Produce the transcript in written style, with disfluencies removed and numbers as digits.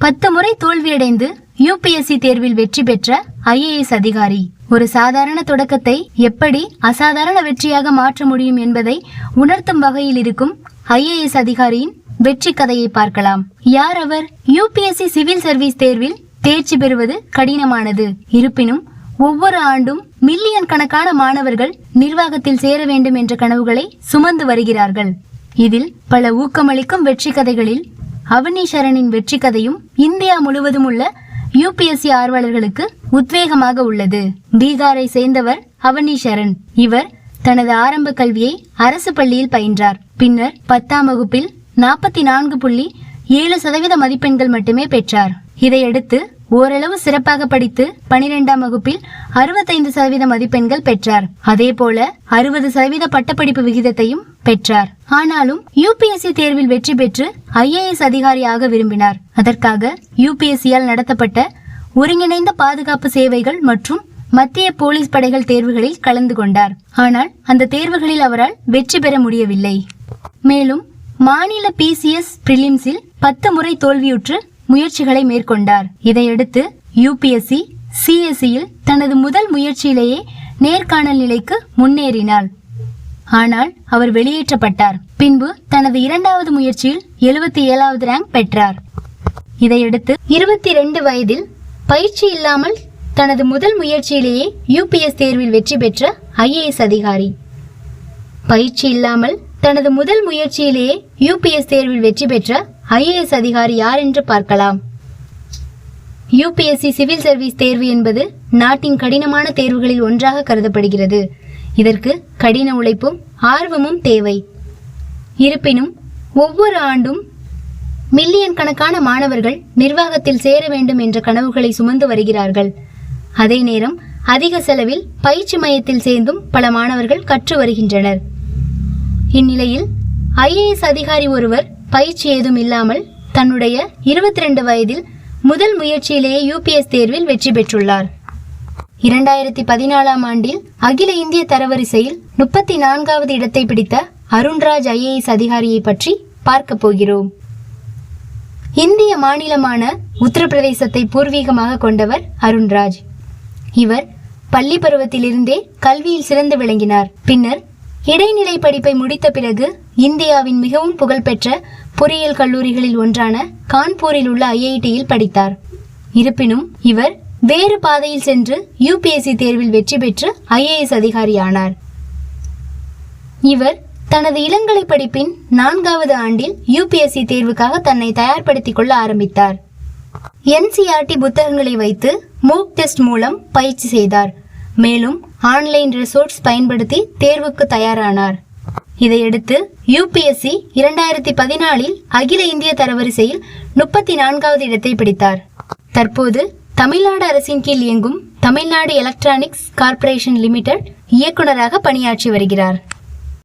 10 முறை தோல்வியடைந்து யூபிஎஸ்சி தேர்வில் வெற்றி பெற்ற ஐஏஎஸ் அதிகாரி ஒரு சாதாரண தொடக்கத்தை எப்படி அசாதாரண வெற்றியாக மாற்ற முடியும் என்பதை உணர்த்தும் வகையில் இருக்கும் ஐஏஎஸ் அதிகாரியின் வெற்றி கதையை பார்க்கலாம். யார் அவர்? யூபிஎஸ்சி சிவில் சர்வீஸ் தேர்வில் தேர்ச்சி பெறுவது கடினமானது. இருப்பினும் ஒவ்வொரு ஆண்டும் மில்லியன் கணக்கான மாணவர்கள் நிர்வாகத்தில் சேர வேண்டும் என்ற கனவுகளை சுமந்து வருகிறார்கள். இதில் பல ஊக்கமளிக்கும் வெற்றி கதைகளில் அவனி சரணின் வெற்றி கதையும் இந்தியா முழுவதும் உள்ள யூபிஎஸ்சி ஆர்வலர்களுக்கு உத்வேகமாக உள்ளது. பீகாரை சேர்ந்தவர் அவனி சரண். இவர் தனது ஆரம்ப கல்வியை அரசு பள்ளியில் பயின்றார். பின்னர் 10ஆம் வகுப்பில் 44.7% மதிப்பெண்கள் மட்டுமே பெற்றார். இதையடுத்து ஓரளவு சிறப்பாக படித்து 12ஆம் வகுப்பில் 65% மதிப்பெண்கள் பெற்றார். அதே போல 60% பட்டப்படிப்பு விகிதத்தையும் பெற்றார். ஆனாலும் யூபிஎஸ்சி தேர்வில் வெற்றி பெற்று ஐஏஎஸ் அதிகாரியாக விரும்பினார். அதற்காக யூபிஎஸ்சியால் நடத்தப்பட்ட ஒருங்கிணைந்த பாதுகாப்பு சேவைகள் மற்றும் மத்திய போலீஸ் படைகள் தேர்வுகளில் கலந்து கொண்டார். ஆனால் அந்த தேர்வுகளில் அவரால் வெற்றி பெற முடியவில்லை. மேலும் மாநில பிசிஎஸ் பிரிலிம்ஸில் 10 முறை தோல்வியுற்று முயற்சிகளை மேற்கொண்டார். இதையடுத்து யூபிஎஸ்சி சிஎஸ்சியில் தனது முதல் முயற்சியிலேயே நேர்காணல் நிலைக்கு முன்னேறினார். ஆனால் அவர் வெளியேற்றப்பட்டார். பின்பு தனது 2வது முயற்சியில் 77வது ரேங்க் பெற்றார். இதையடுத்து 22 வயதில் பயிற்சி இல்லாமல் தனது முதல் முயற்சியிலேயே யூபிஎஸ் தேர்வில் வெற்றி பெற்ற ஐஏஎஸ் அதிகாரி. பயிற்சி இல்லாமல் தனது முதல் முயற்சியிலேயே யூபிஎஸ் தேர்வில் வெற்றி பெற்ற ஐஏஎஸ் அதிகாரி யார் என்று பார்க்கலாம். யூபிஎஸ்சி சிவில் சர்வீஸ் தேர்வு என்பது நாட்டின் கடினமான தேர்வுகளில் ஒன்றாக கருதப்படுகிறது. இதற்கு கடின உழைப்பும் ஆர்வமும் தேவை. இருப்பினும் ஒவ்வொரு ஆண்டும் மில்லியன் கணக்கான மாணவர்கள் நிர்வாகத்தில் சேர வேண்டும் என்ற கனவுகளை சுமந்து வருகிறார்கள். அதே நேரம் அதிக செலவில் பயிற்சி மையத்தில் சேர்ந்தும் பல மாணவர்கள் கற்று வருகின்றனர். இந்நிலையில் ஐஏஎஸ் அதிகாரி ஒருவர் பயிற்சி ஏதும் இல்லாமல் தன்னுடைய 22 வயதில் முதல் முயற்சியிலேயே யூபிஎஸ் தேர்வில் வெற்றி பெற்றுள்ளார். 2014ஆம் ஆண்டில் அகில இந்திய தரவரிசையில் 34வது இடத்தை பிடித்த அருண்ராஜ் ஐஏஎஸ் அதிகாரியை பற்றி பார்க்க போகிறோம். இந்திய மாநிலமான உத்தரப்பிரதேசத்தை பூர்வீகமாக கொண்டவர் அருண்ராஜ். இவர் பள்ளி பருவத்திலிருந்தே கல்வியில் சிறந்து விளங்கினார். பின்னர் இடைநிலை படிப்பை முடித்த பிறகு இந்தியாவின் மிகவும் புகழ்பெற்ற பொறியியல் கல்லூரிகளில் ஒன்றான கான்பூரில் உள்ள ஐஐடியில் படித்தார். இருப்பினும் இவர் வேறு பாதையில் சென்று யூபிஎஸ்சி தேர்வில் வெற்றி பெற்று ஐஏஎஸ் அதிகாரியானார். இவர் தனது இளங்கலை படிப்பின் 4வது ஆண்டில் யூபிஎஸ்சி தேர்வுக்காக தன்னை தயார்படுத்திக் கொள்ள ஆரம்பித்தார். என்சிஆர்டி புத்தகங்களை வைத்து மூக் டெஸ்ட் மூலம் பயிற்சி செய்தார். மேலும் ஆன்லைன் ரிசோர்ஸ் பயன்படுத்தி தேர்வுக்கு தயாரானார். இதையடுத்து யூபிஎஸ்சி 2014இல் அகில இந்திய தரவரிசையில் 34வது இடத்தை பிடித்தார். தற்போது தமிழ்நாடு அரசின் கீழ் இயங்கும் தமிழ்நாடு எலக்ட்ரானிக்ஸ் கார்ப்பரேஷன் லிமிடெட் இயக்குநராக பணியாற்றி வருகிறார்.